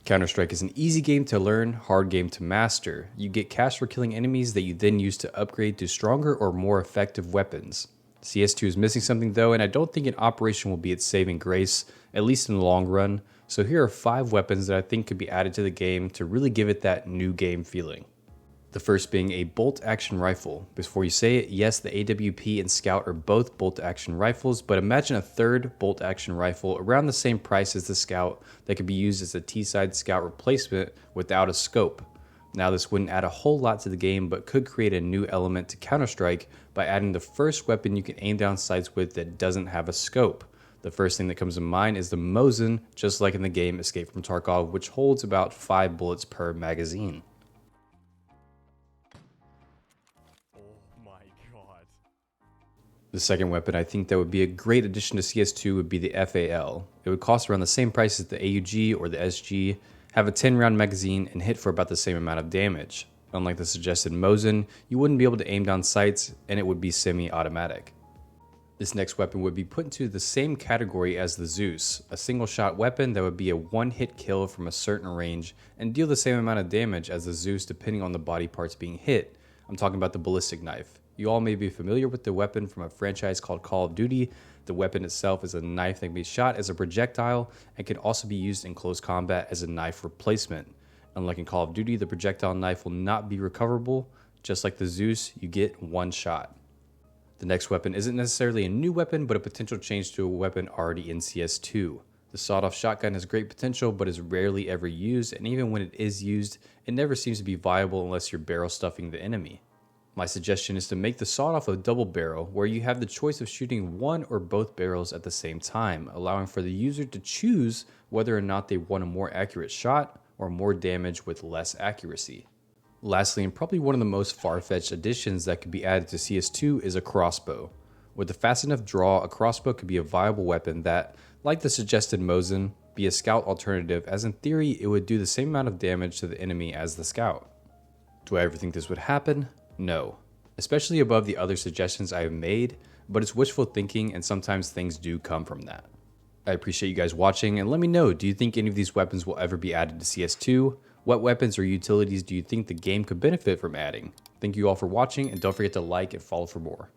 Counter-Strike is an easy game to learn, hard game to master. You get cash for killing enemies that you then use to upgrade to stronger or more effective weapons. CS2 is missing something though, and I don't think an operation will be its saving grace, at least in the long run. So here are 5 weapons that I think could be added to the game to really give it that new game feeling. The first being a bolt-action rifle. Before you say it, yes, the AWP and Scout are both bolt-action rifles, but imagine a third bolt-action rifle around the same price as the Scout that could be used as a T-side Scout replacement without a scope. Now this wouldn't add a whole lot to the game, but could create a new element to Counter-Strike by adding the first weapon you can aim down sights with that doesn't have a scope. The first thing that comes to mind is the Mosin, just like in the game Escape from Tarkov, which holds about 5 bullets per magazine. The second weapon I think that would be a great addition to CS2 would be the FAL. It would cost around the same price as the AUG or the SG, have a 10-round magazine, and hit for about the same amount of damage. Unlike the suggested Mosin, you wouldn't be able to aim down sights, and it would be semi-automatic. This next weapon would be put into the same category as the Zeus, a single-shot weapon that would be a one-hit kill from a certain range and deal the same amount of damage as the Zeus depending on the body parts being hit. I'm talking about the ballistic knife. You all may be familiar with the weapon from a franchise called Call of Duty. The weapon itself is a knife that can be shot as a projectile and can also be used in close combat as a knife replacement. Unlike in Call of Duty, the projectile knife will not be recoverable. Just like the Zeus, you get one shot. The next weapon isn't necessarily a new weapon, but a potential change to a weapon already in CS2. The sawed-off shotgun has great potential, but is rarely ever used, and even when it is used, it never seems to be viable unless you're barrel stuffing the enemy. My suggestion is to make the sawed-off a double barrel, where you have the choice of shooting one or both barrels at the same time, allowing for the user to choose whether or not they want a more accurate shot or more damage with less accuracy. Lastly, and probably one of the most far-fetched additions that could be added to CS2 is a crossbow. With a fast enough draw, a crossbow could be a viable weapon that, like the suggested Mosin, be a scout alternative, as in theory it would do the same amount of damage to the enemy as the scout. Do I ever think this would happen? No, especially above the other suggestions I have made, but it's wishful thinking and sometimes things do come from that. I appreciate you guys watching, and let me know, do you think any of these weapons will ever be added to CS2? What weapons or utilities do you think the game could benefit from adding? Thank you all for watching, and don't forget to like and follow for more.